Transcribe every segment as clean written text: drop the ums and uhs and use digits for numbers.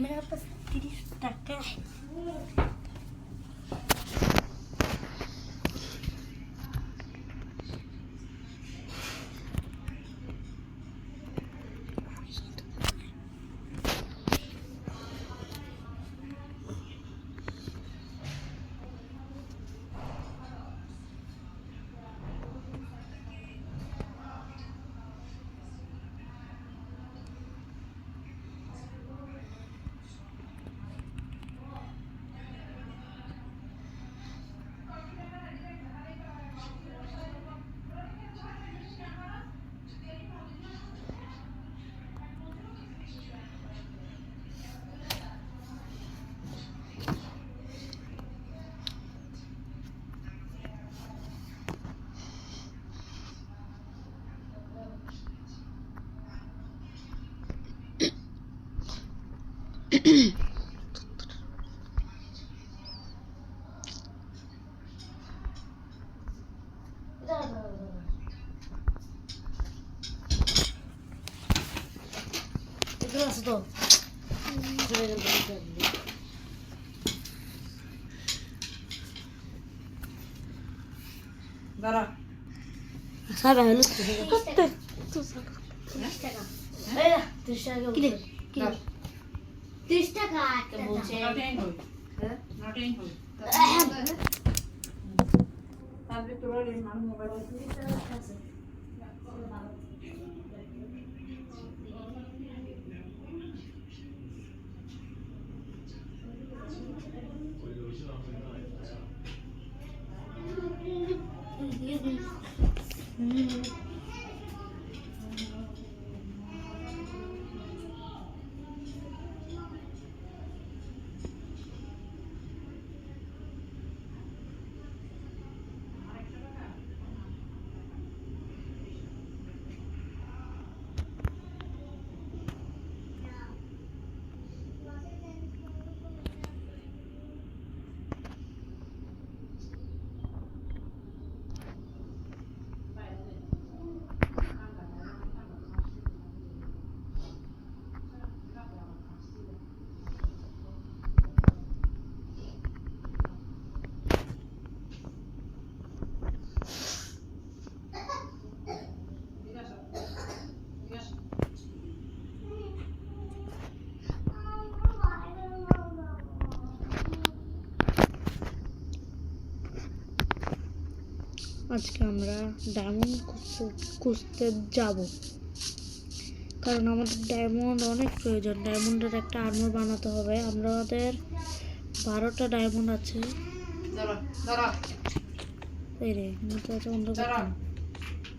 मेरा पास 30 টাকা Terus tuh. দাঁড়া সারা হলো তো সারা 30 টাকা এই 30 টাকা কি রে কি 30 টাকা একটা বলছে নাটেন হই হ্যাঁ নাটেন হই তারপরে তোরা এই মান মোবাইল আছে আজকে আমরা ডায়মন্ড খুঁজতে যাব কারণ আমাদের ডায়মন্ড অনেক প্রয়োজন ডায়মন্ডের একটা আর্মর বানাতে হবে আমাদের 12টা ডায়মন্ড আছে দাঁড়া দাঁড়া এই রে নিচে আছে অন্ধ দাঁড়া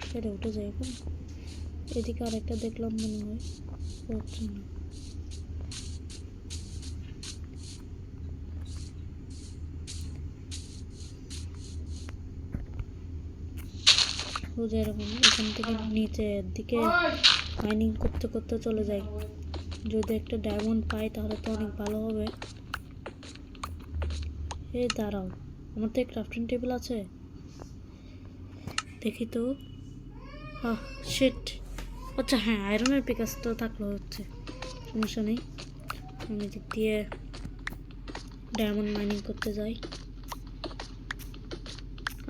সেটা উঠে যায় এখন এদিকে আরেকটা দেখলাম মনে হয় হচ্ছে না যেরকম এখান থেকে নিচের দিকে মাইনিং করতে করতে চলে যাই যদি একটা ডায়মন্ড পাই তাহলে তো অনেক ভালো হবে এই দাঁড়াও আমার তো ক্রাফটিং টেবিল আছে দেখি তো শিট আচ্ছা হ্যাঁ আয়রনের পিকাস তো থাকলে হচ্ছে সমস্যা নেই আমি দিক দিয়ে ডায়মন্ড মাইনিং করতে যাই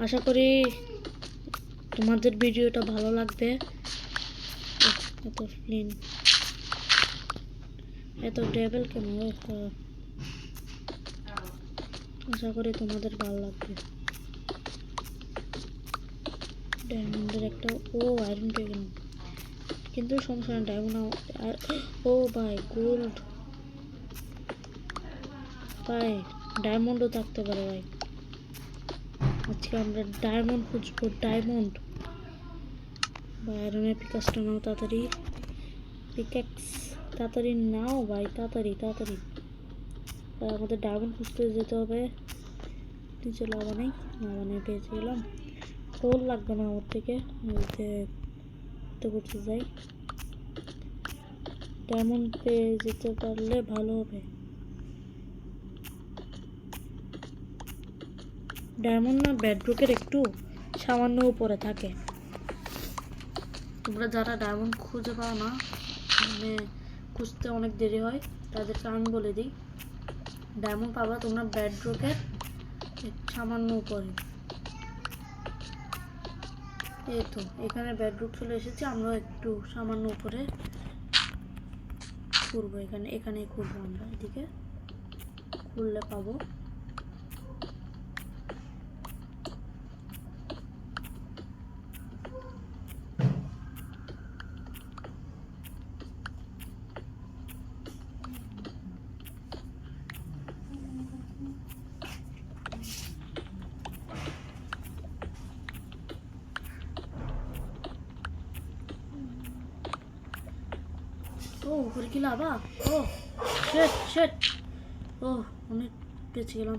আশা করি তোমাদের ভিডিওটা ভালো লাগবে এত ফ্লিন এত ডেভেল কেন আশা করি তোমাদের ভালো লাগবে ডায়মন্ডের একটা আয়রন পেয়ে কিন্তু সমস্যা না ডায়মন্ড ভাই গোল্ড ভাই ডায়মন্ডও থাকতে পারে ভাই আজকে আমরা ডায়মন্ড খুঁজবো ডায়মন্ড আয়রনের পিকাসটা নাও তাড়াতাড়ি পিক্যাক্স তাড়াতাড়ি নাও ভাই তাড়াতাড়ি তাড়াতাড়ি আমাদের ডায়মন্ড খুঁজতে যেতে হবে নিচে লাভা নেই পেয়েছে গেলাম কোল লাগবে না আমার থেকে করতে যাই ডায়মন্ড পেয়ে যেতে পারলে ভালো হবে ডায়মন্ড না বেডরুকের একটু সামান্য উপরে থাকে তোমরা যারা ডায়মন্ড খুঁজে পাও না মানে খুঁজতে অনেক দেরি হয় তাদেরকে আমি বলে দিই, ডায়মন্ড পাবা তোমরা বেডরকের সামান্য উপরে। এই তো এখানে বেডরুক চলে এসেছে, আমরা একটু সামান্য উপরে ঘুরবো, এখানে ঘুরবো আমরা, এদিকে ঘুরলে পাবো। ও উপরে কি লাভা? ও শেট শেট, ও অনেক বেঁচে গেলাম।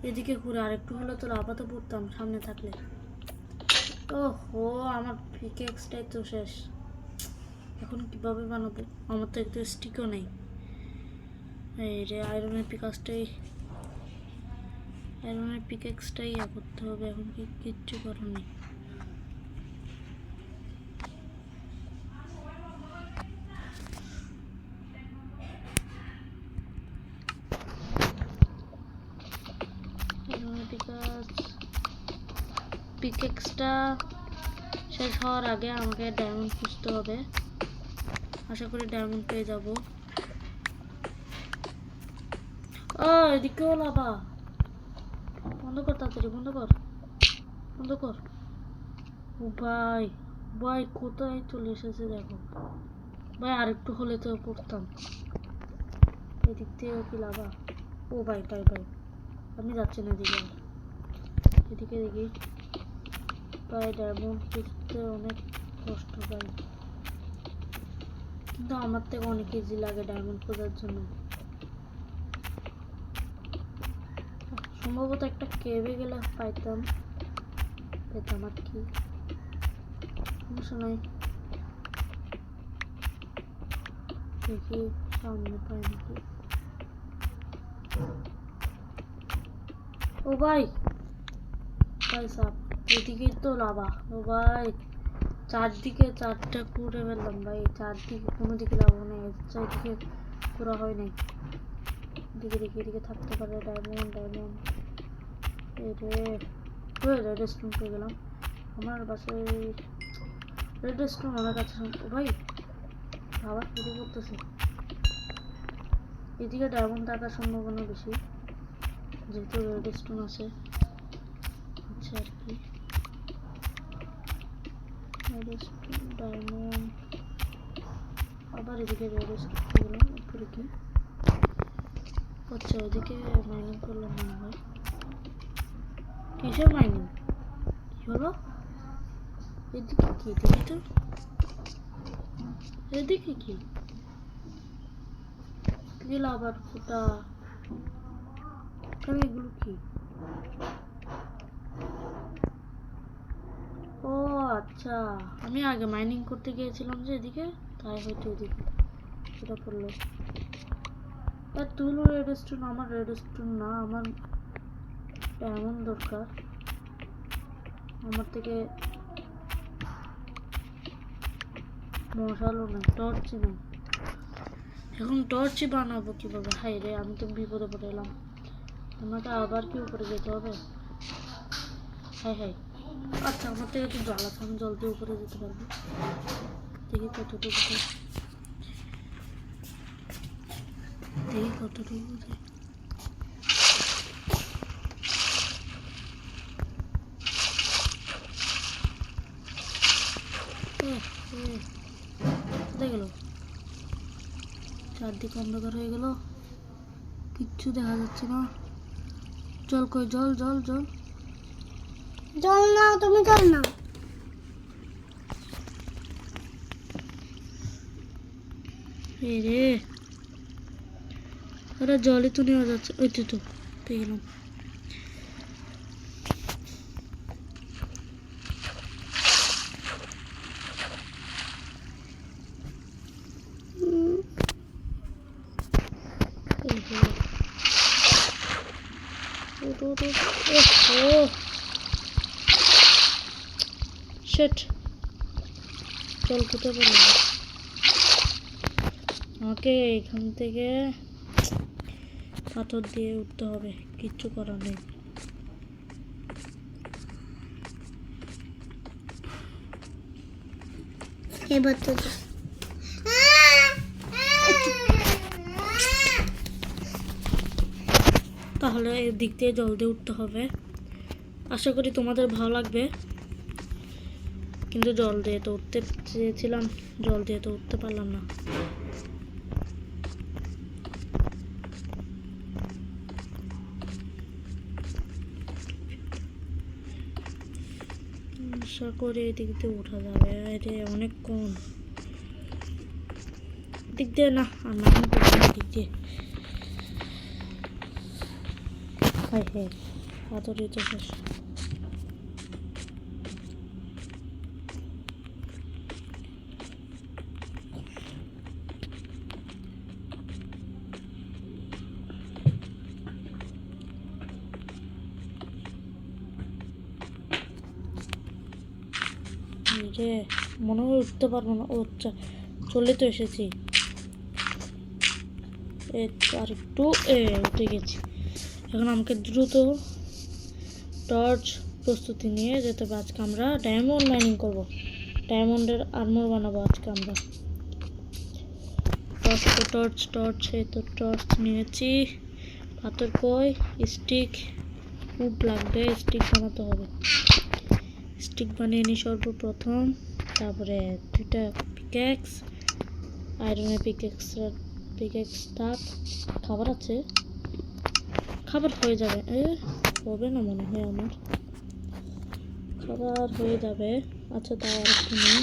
এদিকে ঘুরে আরেকটু হলে তো লাভাতে পড়তাম সামনে থাকলে। ও হো, আমার পিকেক্সটাই তো শেষ, এখন কিভাবে বানাবো? আমার তো একটু স্টিকও নেই। এই রে আয়রনের পিকেক্সটাই করতে হবে, এখন কিচ্ছু করার নেই। পিকেক্সটা শেষ হওয়ার আগে আমাকে ডায়মন্ড খুঁজতে হবে, আশা করি ডায়মন্ড পেয়ে যাব। ও এদিকেও লাভা, বন্ধ কর তাড়াতাড়ি, বন্ধ কর। ও ভাই ভাই কোথায় চলে এসেছে দেখো ভাই, আরেকটু হলে তো পড়তাম। এদিক থেকেও কি লাভা? ও ভাই আমি যাচ্ছি না এদিকে, এদিকে দেখি ভাই ডায়মন্ড খুঁজতে অনেক কষ্ট ভাই, কিন্তু আমার থেকে অনেক ইজি লাগে ডায়মন্ড খোঁজার জন্য। সম্ভবত একটা কেভে গেলে পেতাম আর কি, সমস্যা নাই। দেখি সামনে পাই নাকি। ও ভাই সাপ, এদিকে তো লাভা। ও ভাই চারদিকে চারটা ঘুরে ফেললাম ভাই, চারদিকে কোনো দিকে লাভা নেই, চারদিকে ঘোরা হয় নাই। এদিকে থাকতে পারে ডায়মন্ড। এই রে রেড স্টোন পেয়ে গেলাম, আমার বাসায় রেড স্টোন আমার কাছে। ও ভাই আবার শুরু করতেছে, এদিকে ডায়মন্ড থাকার সম্ভাবনা বেশি যেহেতু রেড স্টোন আছে। আচ্ছা আর কি ডায়মন্ড, আবার এদিকে রেড স্টোন গেলাম। উপরে কি? আচ্ছা ওইদিকে মাইনিং করলাম মনে হয়। কিসের মাইনিং? কি হলো? এদিকে কি? দেখি তো, এদিকে কি গেল আবার ফুটা? এগুলো কি? ও আচ্ছা, আমি আগে মাইনিং করতে গিয়েছিলাম যে এদিকে, তাই হয়তো এদিকে সেটা পড়লো। তুলো রেড স্টোন, আমার রেড স্টোন না, আমার এমন দরকার। আমার থেকে মশালও নাই, টর্চ নেই, এখন টর্চই বানাবো কিভাবে? হাই রে আমি তো বিপদে পড়ে এলাম, আমাকে আবার কি উপরে যেতে হবে? হাই আচ্ছা আমার থেকে একটু জল আছে, আমি জল দিয়ে উপরে যেতে পারবো। দেখি কতটুকু কোথায় গেল? চারদিকে অন্ধকার হয়ে গেল, কিচ্ছু দেখা যাচ্ছে না। জল কই? জল নাও, তুমি জল নাও। রে ওরা জলই তো নেওয়া যাচ্ছে। ওই তো পেয়ে গেলাম। শিট, জল খেতে পারলাম। আমাকে এখান থেকে পাথর দিয়ে উঠতে হবে, কিচ্ছু করার নেই। এবার তো তাহলে এই দিক দিয়ে জল দিয়ে উঠতে হবে। আশা করি তোমাদের ভালো লাগবে। কিন্তু জল দিয়ে তো উঠতে চেয়েছিলাম, জল দিয়ে তো উঠতে পারলাম না। আশা করি এই দিক দিয়ে উঠা যাবে। এটা অনেক কম দিক দিয়ে না, আর নাম দিক দিয়ে। হাই হ্যাঁ, পাথরই তো শেষ। যে মনে হয় উঠতে পারবো না। ও আচ্ছা, চলে তো এসেছি। আর একটু উঠে গেছি। এখন আমাকে দ্রুত টর্চ প্রস্তুতি নিয়ে যেতে হবে। আজকে আমরা ডায়মন্ড মাইনিং করব, ডায়মন্ডের আর্মর বানাবো আজকে আমরা। টর্চ টর্চ এই তো টর্চ নিয়েছি। পাথর কই, স্টিক, উড লাগবে, স্টিক বানাতে হবে। স্টিক বানিয়ে নিই সর্বপ্রথম। তারপরে দুইটা পিক্যাক্স, আয়রনের পিক্যাক্স থাক। খাবার আছে, খাবার হয়ে যাবে। হবে না মনে হয় আমার, খাবার হয়ে যাবে। আচ্ছা তাও আর একটু নেই।